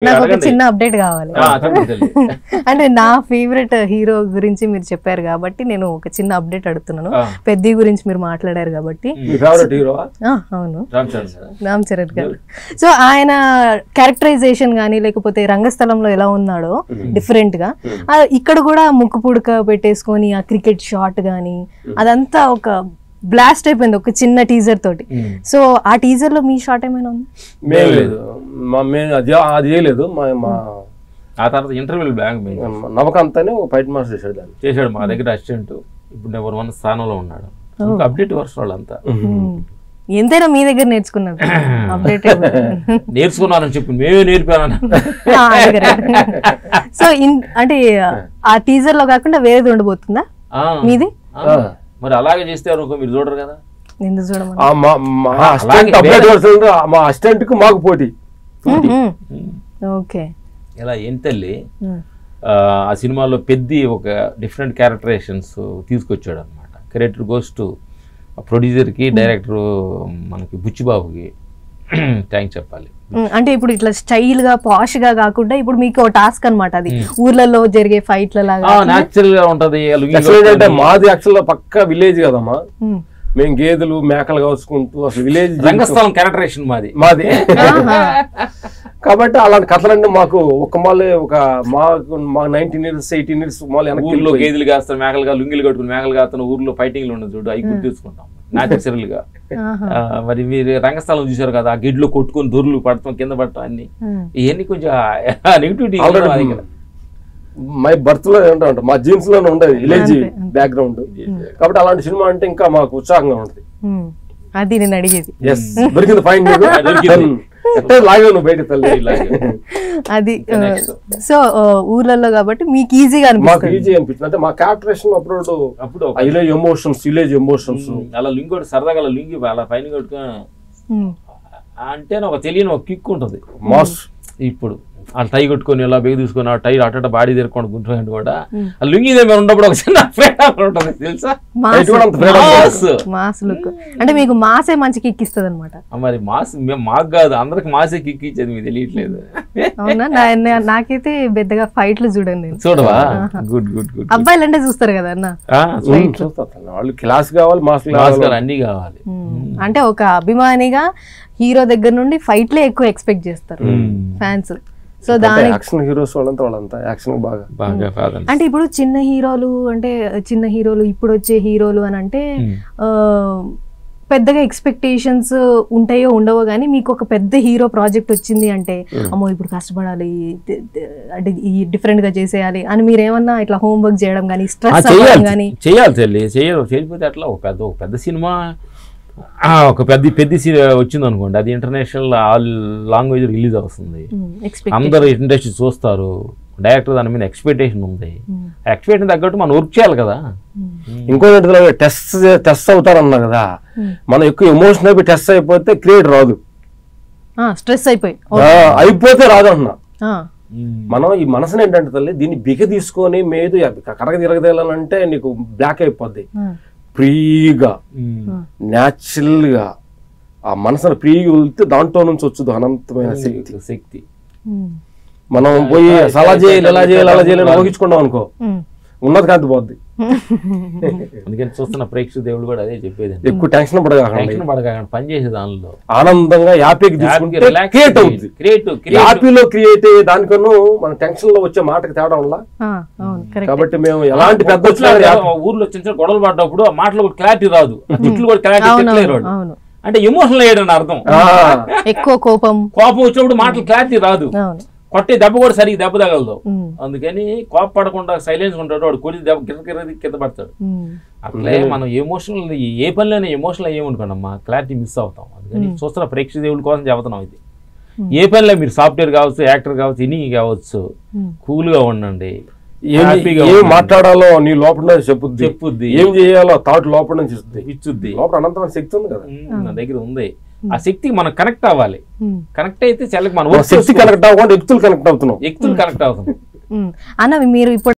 నాకు ఒక చిన్న అప్డేట్ కావాలి. అంటే నా ఫేవరెట్ హీరో గురించి మీరు చెప్పారు కాబట్టి నేను ఒక చిన్న అప్డేట్ అడుగుతున్నాను. పెద్ది గురించి మీరు మాట్లాడారు కాబట్టి. అవును, రామ్ చరణ్ గారు. సో ఆయన క్యారెక్టరైజేషన్ గానీ లేకపోతే రంగస్థలంలో ఎలా ఉన్నాడో డిఫరెంట్ గా ఇక్కడ కూడా ముక్కు పుడక పెట్టేసుకొని ఆ క్రికెట్ షాట్ గానీ అదంతా ఒక బ్లాస్ట్ అయిపోయింది ఒక చిన్న టీజర్ తోటి. సో ఆ టీజర్ లో మీ షాట్ ఏమైనా ఉంది? అది చేయలేదు. ఆ తర్వాత ఇంటర్వ్యూలు బ్యాంక్ నవకాంత్ అని ఒక ఫైట్ మాస్టర్ చేశాడు మా దగ్గర అసిస్టెంట్. ఇప్పుడు నెంబర్ 1 స్థానంలో ఉన్నాడు. అప్డేట్ వర్షన్ వాళ్ళంతా ఎంతైనా మీ దగ్గర నేర్చుకున్నారు. అప్డేట్ నేర్చుకున్నానని చెప్పి మేమే నేర్పాను. సో అంటే ఆ టీజర్ లో కాకుండా వేరేది ఉండబోతుందా మీది? మరి అలాగే చేస్తే అనుకో మీరు చూడరు కదా. మా అసిస్టెంట్ కు మాకు పోటీ. ఇలా ఏం తల్లి ఆ సినిమాలో పెద్ది ఒక డిఫరెంట్ క్యారెక్టరైజేషన్స్ తీసుకొచ్చాడు అనమాట. క్రియేటర్ గోస్ టు ప్రొడ్యూసర్ కి, డైరెక్టర్ మనకి బుచ్చిబాబుకి థ్యాంక్స్ చెప్పాలి. అంటే ఇప్పుడు ఇట్లా స్టైల్ గా పాష్ గా కాకుండా ఇప్పుడు మీకు ఒక టాస్క్ అనమాట. అది ఊర్లలో జరిగే ఫైట్ల లాగా న్యాచురల్ గా ఉంటది. మాది యాక్చువల్ పక్క విలేజ్ కదమ్మా. మేము గేదెలు మేకలు కాసుకుంటూ అసలు విలేజ్ రంగస్థలం క్యారెక్టరేషన్ మాది. కాబట్టి అలాంటి కథలన్నీ మాకు మాకు 19 years 18 years ఊర్లో గేదెలు కాస్తాను, మేకలుగా లుంగిలు కట్టుకుని మేకలు కాస్తాను, ఊర్లో ఫైటింగ్లు ఉండదు చూడు, అవి గుర్తు తీసుకుంటాం న్యాచురల్ గా. మరి మీరు రంగస్థలం చూసారు కదా, ఆ గిడ్లు కొట్టుకుని దొర్లు పడతాం, కింద పడతాం, అన్ని ఇవన్నీ కొంచెం నెగిటివిటీ. మై బర్త్ లో ఏంటంటే మా జీన్స్ లోనే ఉండేది విలేజ్ బ్యాక్గ్రౌండ్. కాబట్టి అలాంటి సినిమా అంటే ఇంకా మాకు ఉత్సాహంగా ఉంటుంది. అది నేను అడిగేది. దొరికింది ఫైన్ లాగా బయట తల్లి. అది సో ఊర్లలో కాబట్టి మీకు ఈజీగా అనిపిస్తుంది. అంటే మా క్యారెక్టరేషన్ అప్పుడు విలేజ్ ఎమోషన్స్ అలా లింగ్ సరదాగా లింగి అలా పైన కొట్టుకుని అంటే ఒక తెలియని ఒక కిక్ ఉంటుంది. మాస్ ఇప్పుడు ఆ టై కొట్టుకొని ఇలా బేగ తీసుకొని ఆ టై అట్ట బాడీ తిరగకుండా గుంటున్నాడు కూడా ఆ లుంగి ఉన్నప్పుడు ఒక చిన్న ఉంటుంది తెలుసా. మాస్ లుక్ అంటే మీకు మాసే మంచి కిక్ ఇస్తుంది అనమాట. మరి మాస్ మాకు కాదు, అందరికి మాసే కిక్ ఇచ్చేది మీకు తెలియట్లేదు. అవునా? నాకైతే పెద్దగా ఫైట్లు చూడండి. చూడవా? Good good good. అబ్బాయిలు అంటే చూస్తారు కదా అన్న, వాళ్ళు క్లాస్ కావాలి, మాస్ కావాలి, అన్ని కావాలి. అంటే ఒక అభిమానిగా హీరో దగ్గర నుండి ఫైట్లే ఎక్కువ ఎక్స్పెక్ట్ చేస్తారు ఫ్యాన్స్. సో దాని యాక్షన్ హీరోస్ వాళ్ళంతా యాక్షన్ బాగా. అంటే ఇప్పుడు చిన్న హీరోలు ఇప్పుడు వచ్చే హీరోలు అని అంటే పెద్దగా ఎక్స్పెక్టేషన్స్ ఉంటాయో ఉండవో కానీ మీకు ఒక పెద్ద హీరో ప్రాజెక్ట్ వచ్చింది అంటే అమ్మో ఇప్పుడు కష్టపడాలి, అంటే డిఫరెంట్ గా చేసేయాలి అని మీరు ఏమన్నా ఇట్లా హోంవర్క్ చేయడం కానీ స్ట్రెస్ అవ్వడం కానీ చేయాలి. చేయకపోతే అట్లా ఒక పెద్ద సినిమా ఒక పెద్ద వచ్చింది అనుకోండి, అది ఇంటర్నేషనల్ ఆల్ లాంగ్వేజ్ రిలీజ్ అవుతుంది, అందరు ఇండస్ట్రీ చూస్తారు, డైరెక్టర్ దాని మీద ఎక్స్పెక్టేషన్ ఉంది. ఎక్స్పెక్టేషన్ తగ్గట్టు మనం వర్క్ చేయాలి కదా. ఇంకోటి టెస్ట్ అవుతారన్నా కదా, మనం ఎక్కువ ఎమోషన్ అయిపోయి టెస్ట్ అయిపోతే క్రియేట్ రాదు, స్ట్రెస్ అయిపోతే రాదు అంటున్నా. మనం ఈ మనసుని ఏంటంటే తల్లి దీన్ని బిగ తీసుకొని మీద కడగ తిరగదేయాలంటే నీకు బ్లాక్ అయిపోద్ది. ఫ్రీగా న్యాచురల్ గా ఆ మనసును ఫ్రీగా వెళ్తే దాంట్లో నుంచి వచ్చుదు అనంతమైన శక్తి. మనం పోయి అలా చేయాలి అలా చేయాలి ఊహించుకున్నాం అనుకో, ఉన్నది కాదు పోద్ది. అందుకని చూస్తున్న ప్రేక్షక దేవుడు కూడా అదే చెప్పేది, ఎక్కువ టెన్షన్ పడగా పని చేసే దానిలో ఆనందంగా హ్యాపీగా క్రియేట్ అవుతుంది. హ్యాపీలో క్రియేట్ అయ్యే దానికన్నా మన టెన్షన్ లో వచ్చే మాటకి తేడా వల్ల. కాబట్టి మేము ఎలాంటి పెద్ద ఊర్లో చిన్న గొడవలు పడ్డప్పుడు ఆ మాటలు కూడా క్లారిటీ రాదు, జుట్లు కూడా క్లారిటీ రాదు. అంటే ఎమోషనల్ అయ్యాడని అర్థం. ఎక్కువ కోపం వచ్చినప్పుడు మాటలు క్లారిటీ రాదు, కొట్టే దెబ్బ కూడా సరిగ్గా దెబ్బ తగలదు. అందుకని కోప పడకుండా సైలెన్స్ ఉంటాడు, వాడు కొద్ది దెబ్బ కింద పడతాడు. అట్లే మనం ఎమోషనల్ ఏ పనిలోనే ఎమోషనల్ అయ్యేమనుకోండమ్మా క్లారిటీ మిస్ అవుతాం. అందుకని చూస్తున్న ప్రేక్షక దేవుడి కోసం చెబుతున్నాం ఇది. ఏ పనిలో మీరు సాఫ్ట్వేర్ కావచ్చు, యాక్టర్ కావచ్చు, ఎనీ కావచ్చు, కూల్ గా ఉండండి. ఏం మాట్లాడాలో నీ లోపల చెప్పుద్ది, ఏం చేయాలో థాట్ లోపల నుంచి ఇచ్చుద్ది. లోపల అనంతమైన శక్తి ఉంది కదా నా దగ్గర ఉంది. ఆ శక్తికి మనం కనెక్ట్ అవ్వాలి. కనెక్ట్ అయితే చాలా మనం శక్తి కనెక్ట్ అవ్వకుండా వ్యక్తులు కనెక్ట్ అవుతున్నాం. అన్న మీరు ఇప్పుడు